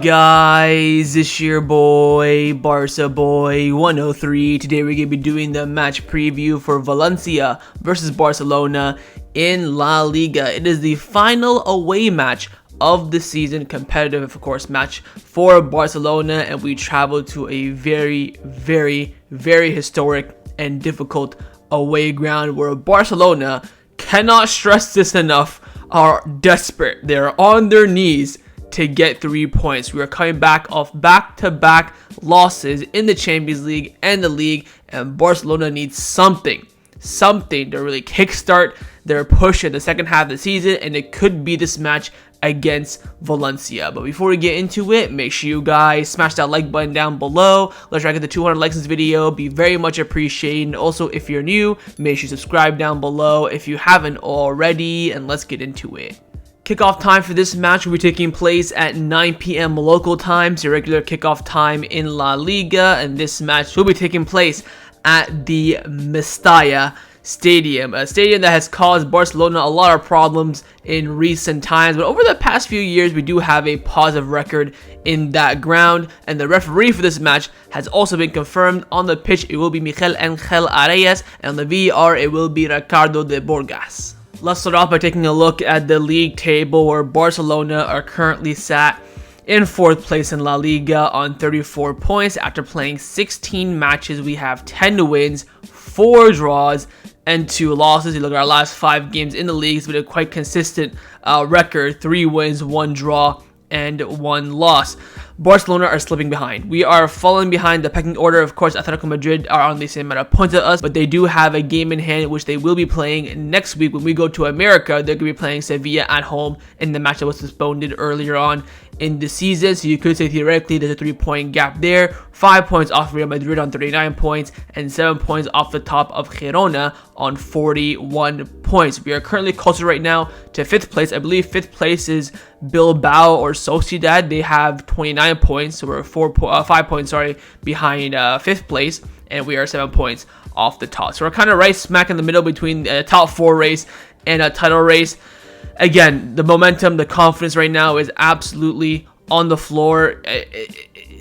guys? It's your boy, Barca Boy 103. Today we're going to be doing the match preview for Valencia versus Barcelona in La Liga. It is the final away match of the season, competitive of course match for Barcelona, and we travel to a very historic and difficult away ground where Barcelona, cannot stress this enough, are desperate. They're on their knees to get 3 points. We are coming back off back-to-back losses in the Champions League and the league, and Barcelona needs something to really kickstart their push in the second half of the season, and it could be this match against Valencia. But before we get into it, make sure you guys smash that like button down below. Let's try to get the 200 likes in this video. Be very much appreciated. And also, if you're new, make sure you subscribe down below if you haven't already, and let's get into it. Kickoff time for this match will be taking place at 9 p.m. local time, so regular kickoff time in La Liga, and this match will be taking place at the Mestalla Stadium, a stadium that has caused Barcelona a lot of problems in recent times, but over the past few years we do have a positive record in that ground, and the referee for this match has also been confirmed. On the pitch it will be Miguel Angel Arias, and on the VAR it will be Ricardo de Borgas. Let's start off by taking a look at the league table, where Barcelona are currently sat in 4th place in La Liga on 34 points. After playing 16 matches, we have 10 wins, 4 draws, and 2 losses. You look at our last 5 games in the league, it's been a quite consistent record: 3 wins, 1 draw, and 1 loss. Barcelona are slipping behind. We are falling behind the pecking order. Of course, Atletico Madrid are on the same amount of points as us, but they do have a game in hand, which they will be playing next week when we go to America. They're going to be playing Sevilla at home in the match that was postponed earlier on in the season. So you could say theoretically there's a 3-point gap there. 5 points off Real Madrid on 39 points, and 7 points off the top of Girona on 41 points. We are currently closer right now to 5th place. I believe 5th place is Bilbao or Sociedad. They have 29 points, so we're 5 points behind 5th place, and we are 7 points off the top. So we're kind of right smack in the middle between the top 4 race and a title race. Again, the momentum, the confidence right now is absolutely on the floor.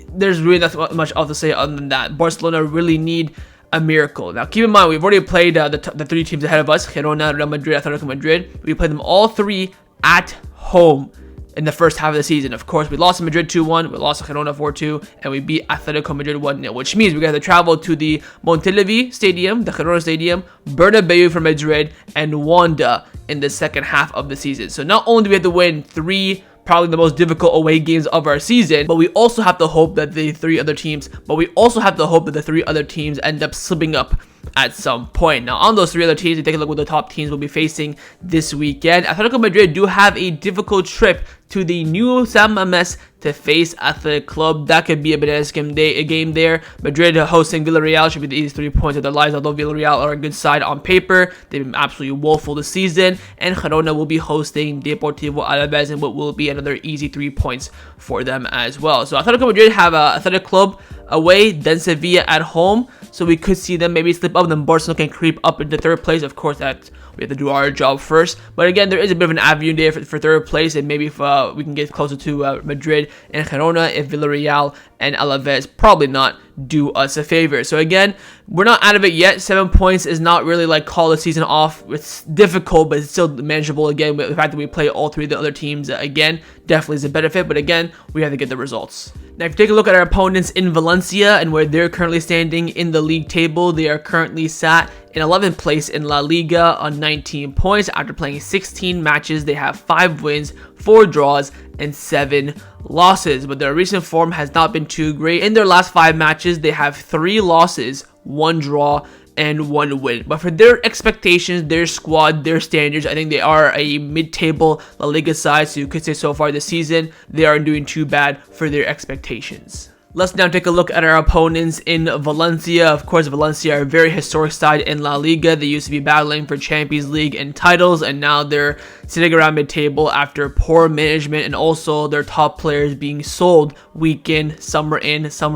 There's really not much else to say other than that. Barcelona really need a miracle. Now, keep in mind, we've already played the 3 teams ahead of us: Girona, Real Madrid, Atletico Madrid. We played them all 3 at home in the first half of the season. Of course, we lost to Madrid 2-1, we lost to Girona 4-2, and we beat Atletico Madrid 1-0, which means we got to travel to the Mestalla Stadium, the Girona Stadium, Bernabeu for Madrid, and Wanda in the second half of the season. So not only do we have to win 3 probably the most difficult away games of our season, but we also have to hope that the 3 other teams end up slipping up at some point. Now, on those 3 other teams, we take a look at what the top teams will be facing this weekend. Atletico Madrid do have a difficult trip to the new San Mamés to face Athletic Club. That could be a bananas game there. Madrid hosting Villarreal should be the easiest 3 points of their lives, although Villarreal are a good side on paper. They've been absolutely woeful this season. And Girona will be hosting Deportivo Alaves in what will be another easy 3 points for them as well. So Atletico Madrid have Athletic Club away, then Sevilla at home. So we could see them maybe slip up, then Barcelona can creep up into 3rd place. Of course, that we have to do our job first. But again, there is a bit of an avenue there for 3rd place, and maybe if we can get closer to Madrid and Girona, if Villarreal and Alaves probably not do us a favor. So again, we're not out of it yet. 7 points is not really like call the season off. It's difficult, but it's still manageable. Again, the fact that we play all 3 of the other teams again definitely is a benefit, but again, we have to get the results. Now, if you take a look at our opponents in Valencia and where they're currently standing in the league table, they are currently sat in 11th place in La Liga on 19 points. After playing 16 matches, they have 5 wins, 4 draws, and 7 losses. But their recent form has not been too great. In their last 5 matches, they have 3 losses, 1 draw, and 1 win. But for their expectations, their squad, their standards, I think they are a mid-table La Liga side. So you could say so far this season, they aren't doing too bad for their expectations. Let's now take a look at our opponents in Valencia. Of course, Valencia are a very historic side in La Liga. They used to be battling for Champions League and titles, and now they're sitting around mid-table after poor management and also their top players being sold week in, summer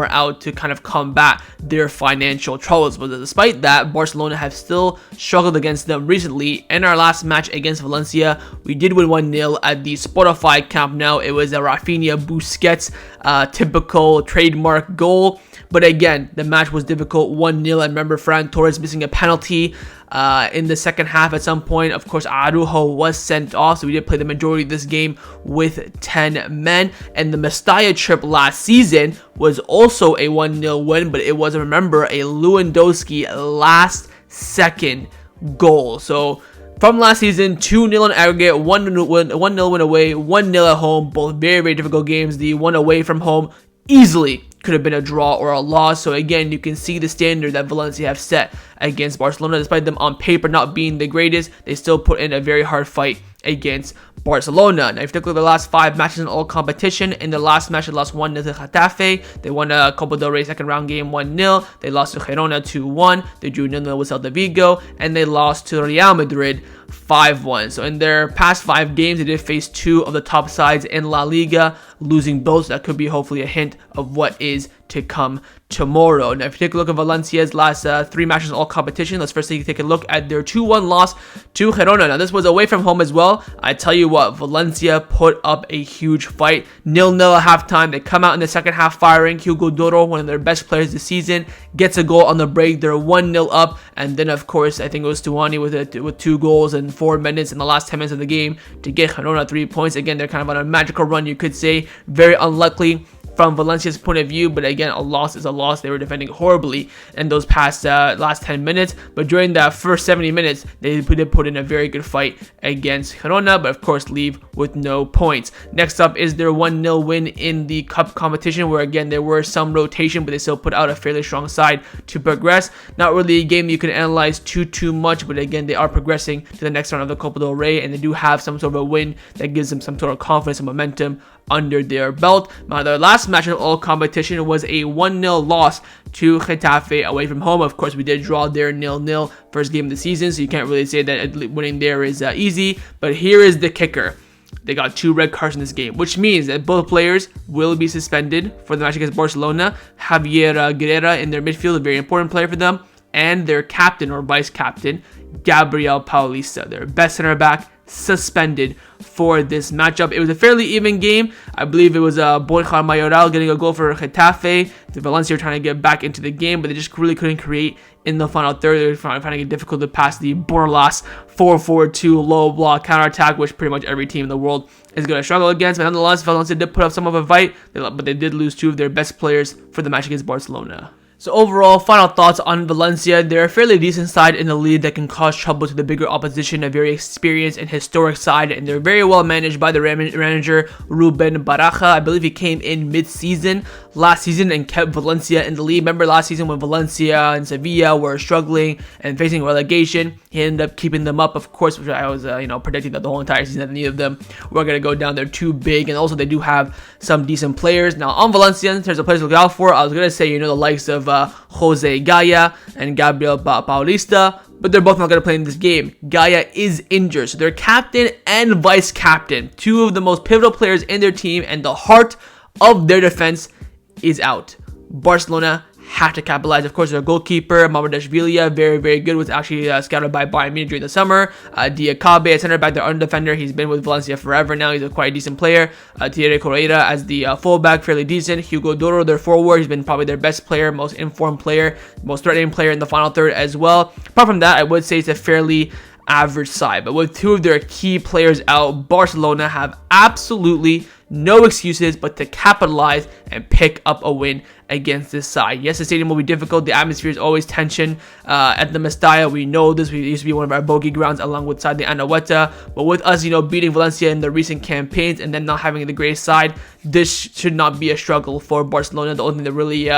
out to kind of combat their financial troubles. But despite that, Barcelona have still struggled against them recently. In our last match against Valencia, we did win 1-0 at the Spotify Camp Nou. It was a Raphinha Busquets typical trademark goal, but again, the match was difficult. 1-0. I remember Ferran Torres missing a penalty in the second half at some point. Of course, Araujo was sent off, so we did play the majority of this game with 10 men. And the Mestalla trip last season was also a 1-0 win, but it was, remember, a Lewandowski last second goal. So from last season, 2-0 in aggregate, 1-0 win away, 1-0 at home. Both very, very difficult games. The one away from home easily could have been a draw or a loss. So again, you can see the standard that Valencia have set against Barcelona. Despite them on paper not being the greatest, they still put in a very hard fight against Barcelona. Now, if you look at the last 5 matches in all competition, in the last match, they lost 1-0 to Getafe. They won a Copa del Rey second round game 1-0. They lost to Girona 2-1. They drew 0-0 with Celta Vigo. And they lost to Real Madrid 5-1. So in their past 5 games, they did face 2 of the top sides in La Liga, losing both. That could be hopefully a hint of what is to come tomorrow. Now, if you take a look at Valencia's last 3 matches in all competition, let's first take a look at their 2-1 loss to Girona. Now, this was away from home as well. I tell you what, Valencia put up a huge fight. 0-0 at halftime. They come out in the second half firing. Hugo Doro, one of their best players this season, gets a goal on the break. They're 1-0 up. And then, of course, I think it was Tuani with 2 goals in 4 minutes in the last 10 minutes of the game to get Girona 3 points. Again, they're kind of on a magical run, you could say. Very unlikely from Valencia's point of view, but again, a loss is a loss. They were defending horribly in those past last 10 minutes, but during that first 70 minutes, they did put in a very good fight against Girona, but of course leave with no points. Next up is their 1-0 win in the cup competition, where again, there were some rotation, but they still put out a fairly strong side to progress. Not really a game you can analyze too much, but again, they are progressing to the next round of the Copa del Rey, and they do have some sort of a win that gives them some sort of confidence and momentum under their belt. Now, their last match in all competition was a 1-0 loss to Getafe away from home. Of course, we did draw their 0-0 first game of the season, so you can't really say that winning there is easy. But here is the kicker. They got 2 red cards in this game, which means that both players will be suspended for the match against Barcelona. Javier Guerrera in their midfield, a very important player for them, and their captain or vice captain, Gabriel Paulista, their best center back, suspended for this matchup. It was a fairly even game. I believe it was Borja Mayoral getting a goal for Getafe. The Valencia were trying to get back into the game, but they just really couldn't create in the final third. They were finding it difficult to pass the Borlas 4-4-2 low block counterattack, which pretty much every team in the world is going to struggle against. But nonetheless, Valencia did put up some of a fight, but they did lose 2 of their best players for the match against Barcelona. So overall, final thoughts on Valencia. They're a fairly decent side in the league that can cause trouble to the bigger opposition, a very experienced and historic side, and they're very well managed by the manager Ruben Baraja. I believe he came in mid-season last season and kept Valencia in the league. Remember last season when Valencia and Sevilla were struggling and facing relegation, he ended up keeping them up, of course, which I was predicting that the whole entire season that neither of them were going to go down. They're too big, and also they do have some decent players. Now on Valencia, in terms of players to look out for, I was going to say, the likes of Jose Gaya and Gabriel Paulista, but they're both not going to play in this game. Gaya is injured, so their captain and vice captain, 2 of the most pivotal players in their team and the heart of their defense, is out. Barcelona have to capitalize. Of course, their goalkeeper, Mamardashvili, very, very good, was actually scouted by Bayern Munich during the summer. Diakabe, a center back, their under-defender. He's been with Valencia forever now. He's a quite decent player. Thierry Correia as the fullback, fairly decent. Hugo Doro, their forward. He's been probably their best player, most informed player, most threatening player in the final third as well. Apart from that, I would say it's a fairly average side. But with 2 of their key players out, Barcelona have absolutely no excuses but to capitalize and pick up a win against this side. Yes, the stadium will be difficult. The atmosphere is always tension at the Mestalla. We know this. We used to be one of our bogey grounds along with Side de Anoeta. But with us, beating Valencia in the recent campaigns and then not having the greatest side, this should not be a struggle for Barcelona. The only thing that really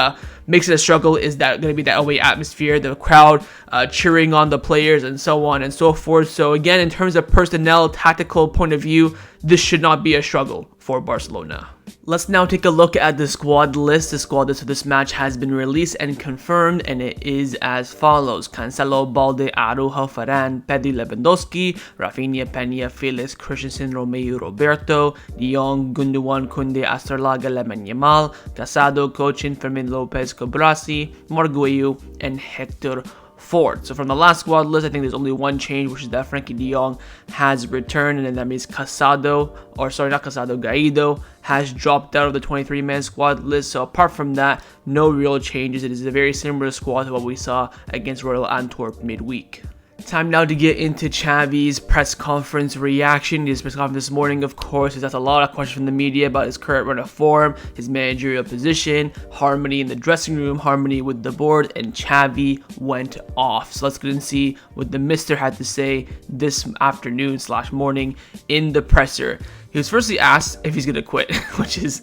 makes it a struggle is that going to be that away atmosphere, the crowd cheering on the players and so on and so forth. So again, in terms of personnel, tactical point of view, this should not be a struggle for Barcelona. Let's now take a look at the squad list. The squad list for this match has been released and confirmed, and it is as follows: Cancelo, Balde, Araujo, Varane, Pedri, Lewandowski, Raphinha, Peña, Felix, Christensen, Romeo, Roberto, De Jong, Gundogan, Koundé, Astrolaga, Lamine Yamal, Casado, Cochin, Fermin Lopez, Cobrasi, Marguello, and Hector Ford. So from the last squad list, I think there's only one change, which is that Frankie De Jong has returned, and then that means Gaido has dropped out of the 23-man squad list. So apart from that, no real changes. It is a very similar squad to what we saw against Royal Antwerp midweek. Time now to get into Xavi's press conference reaction. His press conference this morning, of course, is asked a lot of questions from the media about his current run of form, his managerial position, harmony in the dressing room, harmony with the board, and Xavi went off. So let's go and see what the Mister had to say this afternoon/morning in the presser. He was firstly asked if he's going to quit, which is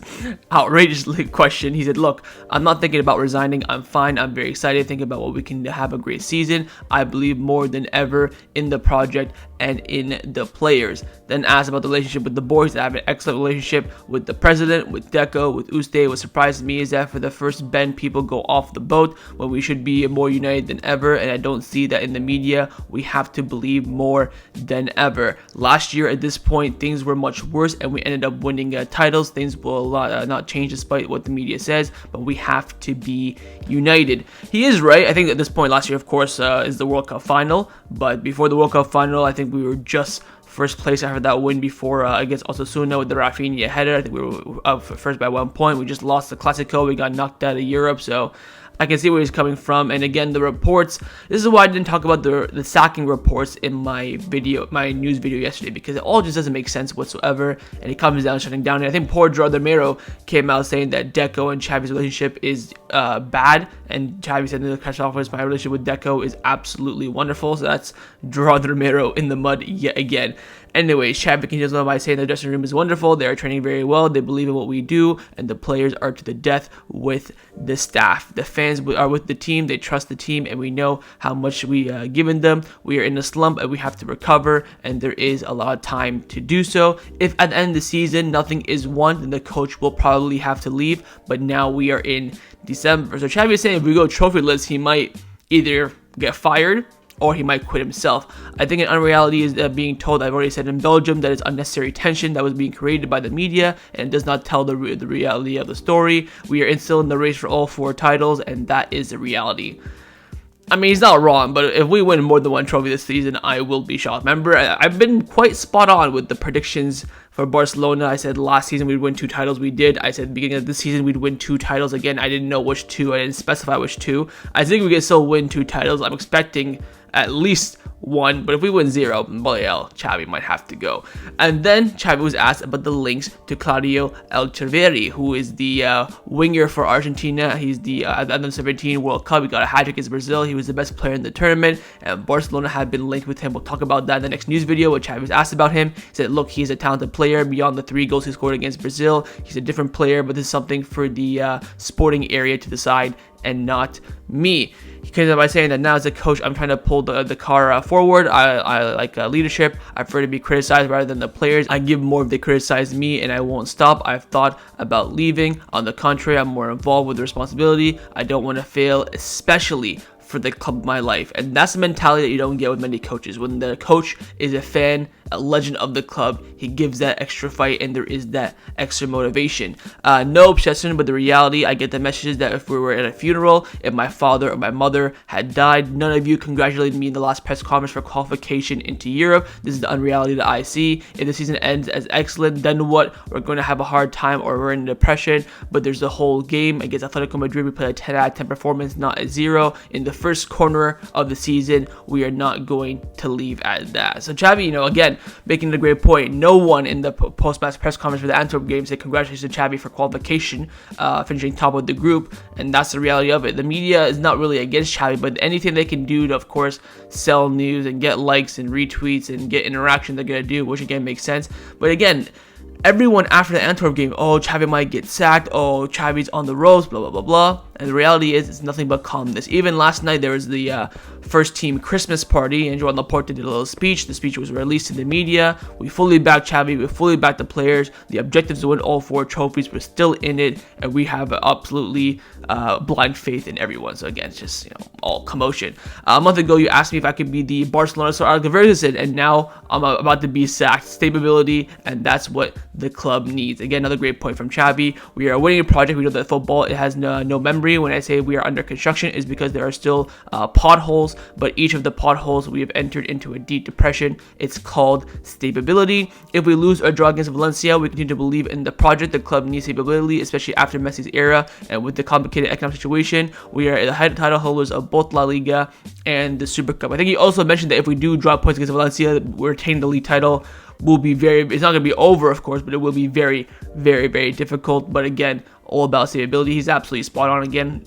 outrageously question. He said, "Look, I'm not thinking about resigning. I'm fine. I'm very excited thinking about what we can have a great season. I believe more than ever in the project and in the players." Then asked about the relationship with the board. He said, "I have an excellent relationship with the president, with Deco, with Uste. What surprises me is that for the first bend, people go off the boat when we should be more united than ever, and I don't see that in the media. We have to believe more than ever. Last year at this point, things were much worse, and we ended up winning titles. Things will not change despite what the media says, but we have to be united." He is right. I think at this point last year, of course, is the World Cup final, but before the World Cup final, I think we were just first place after that win before against Osasuna with the Raphinha header. I think we were up first by 1 point. We just lost the Clasico. We got knocked out of Europe, so I can see where he's coming from. And again, the reports, this is why I didn't talk about the sacking reports in my news video yesterday, because it all just doesn't make sense whatsoever, and it comes down to shutting down. And I think poor Gerard Romero came out saying that Deco and Xavi's relationship is bad, and Xavi said in the press conference, "My relationship with Deco is absolutely wonderful." So that's Gerard Romero in the mud yet again. Anyway, Xavi continues on by saying the dressing room is wonderful, they are training very well, they believe in what we do, and the players are to the death with the staff. The fans are with the team, they trust the team, and we know how much we given them. We are in a slump and we have to recover, and there is a lot of time to do so. If at the end of the season nothing is won, then the coach will probably have to leave, but now we are in December. So Xavi is saying if we go trophyless, he might either get fired or he might quit himself. I think an unreality is being told, I've already said in Belgium, that it's unnecessary tension that was being created by the media, and it does not tell the reality of the story. We are still in the race for all 4 titles, and that is the reality. I mean, he's not wrong, but if we win more than 1 trophy this season, I will be shocked. Remember, I've been quite spot on with the predictions for Barcelona. I said last season we'd win 2 titles. We did. I said beginning of this season we'd win 2 titles. Again, I didn't know which 2. I didn't specify which 2. I think we can still win 2 titles. I'm expecting at least 1, but if we win 0, Xavi might have to go. And then Xavi was asked about the links to Claudio Echeverri, who is the winger for Argentina. He's the under 17 World Cup. He got a hat-trick against Brazil. He was the best player in the tournament, and Barcelona had been linked with him. We'll talk about that in the next news video, where Xavi was asked about him. He said, "Look, he's a talented player. Beyond the 3 goals he scored against Brazil, he's a different player, but this is something for the sporting area to decide, and not me." He came up by saying that now as a coach, I'm trying to pull the car forward. I like leadership. I prefer to be criticized rather than the players. I give more if they criticize me, and I won't stop. I've thought about leaving. On the contrary, I'm more involved with the responsibility. I don't want to fail, especially for the club of my life. And that's the mentality that you don't get with many coaches. When the coach is a fan, a legend of the club, he gives that extra fight, and there is that extra motivation. No obsession, but the reality, I get the messages that if we were at a funeral, if my father or my mother had died, none of you congratulated me in the last press conference for qualification into Europe. This is the unreality that I see. If the season ends as excellent, then what? We're going to have a hard time, or we're in depression, but there's the whole game. Against Atletico Madrid, we played a 10 out of 10 performance, not a 0. In the first corner of the season, we are not going to leave at that. So Xavi, again, making a great point. No one in the post-match press conference for the Antwerp game said congratulations to Xavi for qualification, finishing top of the group, and that's the reality of it. The media is not really against Xavi, but anything they can do to, of course, sell news and get likes and retweets and get interaction, they're going to do, which again makes sense. But again, everyone after the Antwerp game, oh, Xavi might get sacked, oh, Xavi's on the ropes, blah, blah, blah, blah. And the reality is, it's nothing but calmness. Even last night, there was the first team Christmas party, and Joan Laporte did a little speech. The speech was released to the media. We fully back Xavi. We fully back the players. The objectives to win all 4 trophies. We're still in it, and we have absolutely blind faith in everyone. So again, it's just all commotion. A month ago, you asked me if I could be the Barcelona star and now I'm about to be sacked. Stability, and that's what the club needs. Again, another great point from Xavi. We are a winning project. We know that football, it has no memory. When I say we are under construction, is because there are still potholes, but each of the potholes we have entered into a deep depression. It's called stability. If we lose or draw against Valencia, we continue to believe in the project. The club needs stability, especially after Messi's era, and with the complicated economic situation, we are the head title holders of both La Liga and the Super Cup. I think he also mentioned that if we do drop points against Valencia, we retain the league title. It's not going to be over, of course, but it will be very, very, very difficult. But again, all about stability. He's absolutely spot on again.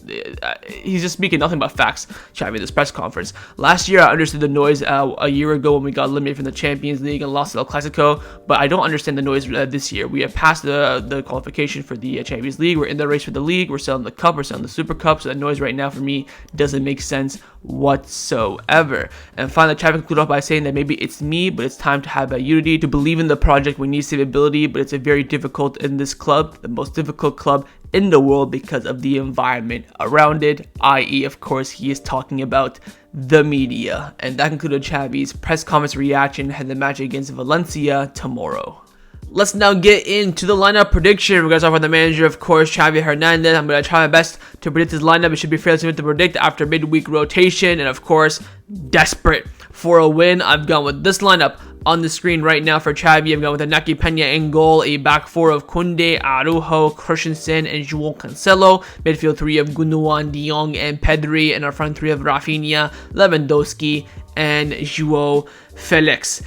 He's just speaking nothing but facts, Xavi, this press conference. Last year, I understood the noise a year ago when we got eliminated from the Champions League and lost to El Clasico, but I don't understand the noise this year. We have passed the qualification for the Champions League. We're in the race for the league. We're selling the cup. We're selling the Super Cup. So that noise right now for me doesn't make sense whatsoever. And finally, Xavi concluded off by saying that maybe it's me, but it's time to have a unity, to believe in the project. We need stability, but it's a very difficult in this club, the most difficult club in the world because of the environment around it, i.e. of course he is talking about the media. And that concluded Xavi's press conference reaction ahead of the match against Valencia tomorrow. Let's now get into the lineup prediction. We're going to start with the manager, of course, Xavi Hernandez. I'm going to try my best to predict his lineup. It should be fairly simple to predict after midweek rotation. And of course, desperate for a win. I've gone with this lineup on the screen right now for Xavi. I've gone with Iñaki Peña in goal, a back 4 of Koundé, Araujo, Christensen, and João Cancelo. Midfield 3 of Gundogan, De Jong, and Pedri. And our front 3 of Raphinha, Lewandowski, and João Felix.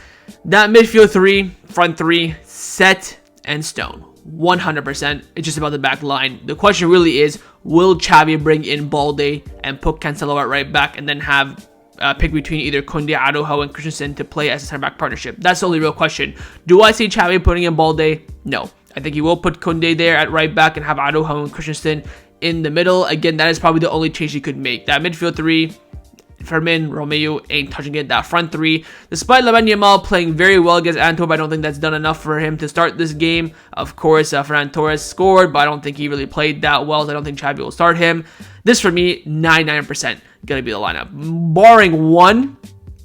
That midfield 3, front 3, set and stone. 100%. It's just about the back line. The question really is, will Xavi bring in Balde and put Cancelo at right back and then have pick between either Koundé, Araujo, and Christensen to play as a center-back partnership? That's the only real question. Do I see Xavi putting in Balde? No. I think he will put Koundé there at right back and have Araujo and Christensen in the middle. Again, that is probably the only change he could make. That midfield 3, Fermin, Romeo ain't touching it. That front 3, despite Lamine Yamal playing very well against Antwerp, I don't think that's done enough for him to start this game. Of course, Ferran Torres scored, but I don't think he really played that well, so I don't think Xavi will start him. This, for me, 99% going to be the lineup. Barring one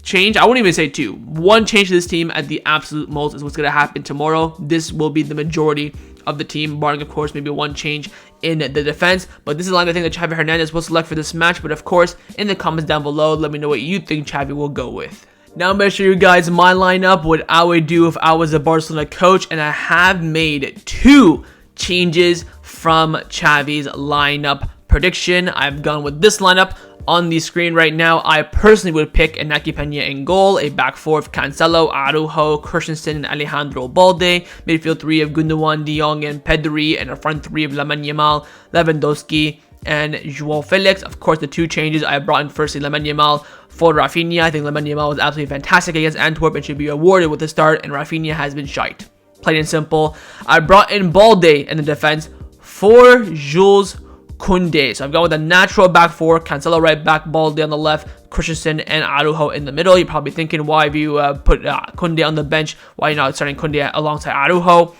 change, I wouldn't even say 2. One change to this team at the absolute most is what's going to happen tomorrow. This will be the majority of the team, barring, of course, maybe one change in the defense. But this is the line I think that Xavi Hernandez will select for this match. But of course, in the comments down below, let me know what you think Xavi will go with. Now I'm going to show you guys my lineup, what I would do if I was a Barcelona coach, and I have made 2 changes from Xavi's lineup prediction. I've gone with this lineup on the screen right now. I personally would pick Iñaki Peña in goal, a back 4 of Cancelo, Araujo, Christensen, and Alejandro Balde, midfield 3 of Gundogan, De Jong, and Pedri, and a front 3 of Lamine Yamal, Lewandowski, and João Felix. Of course, the 2 changes I brought in, firstly Lamine Yamal for Raphinha. I think Lamine Yamal was absolutely fantastic against Antwerp and should be awarded with the start, and Raphinha has been shite. Plain and simple. I brought in Balde in the defense for Jules Koundé. So I've gone with a natural back 4, Cancelo right back, Balde on the left, Christensen and Araujo in the middle. You're probably thinking, why have you put Koundé on the bench? Why are you not starting Koundé alongside Araujo?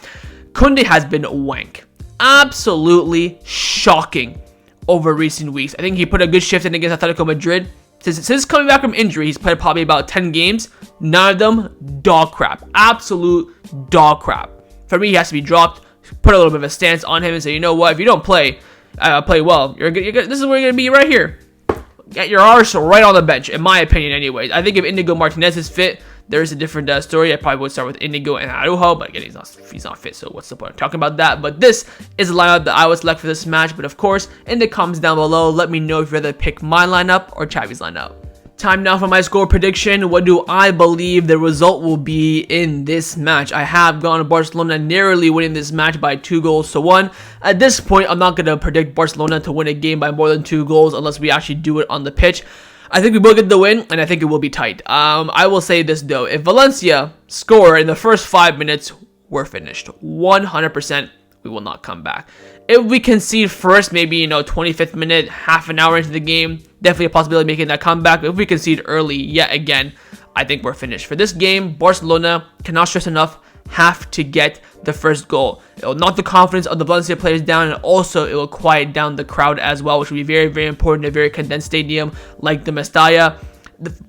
Koundé has been wank. Absolutely shocking over recent weeks. I think he put a good shift in against Atletico Madrid. Since coming back from injury, he's played probably about 10 games. None of them dog crap. Absolute dog crap. For me, he has to be dropped. Put a little bit of a stance on him and say, you know what, if you don't play well, this is where you're going to be right here. Get your arse right on the bench, in my opinion anyways. I think if Inigo Martinez is fit, there's a different story. I probably would start with Inigo and Araujo, but again, he's not fit, so what's the point of talking about that? But this is the lineup that I would select for this match. But of course, in the comments down below, let me know if you'd rather pick my lineup or Xavi's lineup. Time now for my score prediction. What do I believe the result will be in this match? I have gone to Barcelona narrowly winning this match by 2-1. At this point, I'm not going to predict Barcelona to win a game by more than 2 goals unless we actually do it on the pitch. I think we will get the win, and I think it will be tight. I will say this though. If Valencia score in the first 5 minutes, we're finished. 100%. we will not come back. If we concede first, maybe, you know, 25th minute, half an hour into the game, definitely a possibility of making that comeback. But if we concede early, yet again, I think we're finished. For this game, Barcelona, cannot stress enough, have to get the first goal. It will knock the confidence of the Valencia players down, and also it will quiet down the crowd as well, which will be very, very important in a very condensed stadium like the Mestalla.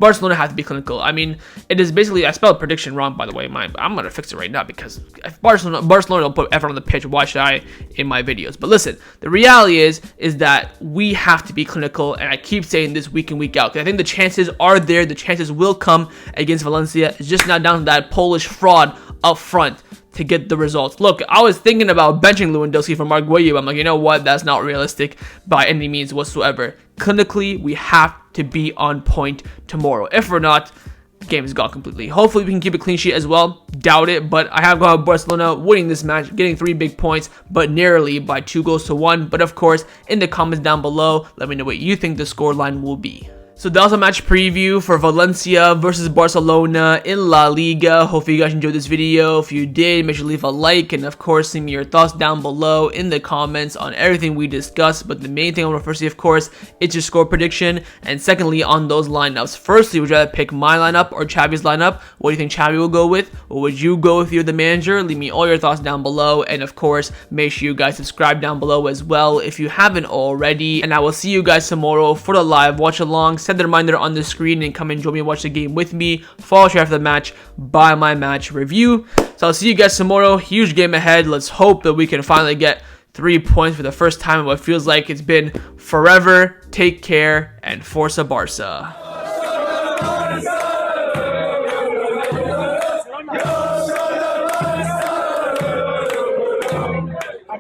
Barcelona have to be clinical. I mean, it is basically, I spelled prediction wrong, by the way. I'm going to fix it right now, because if Barcelona don't put effort on the pitch, why should I in my videos? But listen, the reality is that we have to be clinical, and I keep saying this week in, week out, because I think the chances are there. The chances will come against Valencia. It's just not down to that Polish fraud up front to get the results. Look, I was thinking about benching Lewandowski for Gaya. I'm like, you know what? That's not realistic by any means whatsoever. Clinically, we have to be on point tomorrow. If we're not, the game is gone completely. Hopefully, we can keep a clean sheet as well. Doubt it, but I have got Barcelona winning this match, getting 3 big points, but narrowly by 2-1. But of course, in the comments down below, let me know what you think the scoreline will be. So that was a match preview for Valencia versus Barcelona in La Liga. Hopefully you guys enjoyed this video. If you did, make sure to leave a like, and of course leave me your thoughts down below in the comments on everything we discussed. But the main thing I want to first see, of course, is your score prediction, and secondly on those lineups. Firstly, would you rather pick my lineup or Xavi's lineup? What do you think Xavi will go with? Or would you go with you're the manager? Leave me all your thoughts down below, and of course make sure you guys subscribe down below as well if you haven't already. And I will see you guys tomorrow for the live watch along. Set the reminder on the screen and come and join me and watch the game with me. Follow straight after the match by my match review. So I'll see you guys tomorrow. Huge game ahead. Let's hope that we can finally get 3 points for the first time in what feels like it's been forever. Take care and Forza Barca.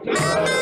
Yeah.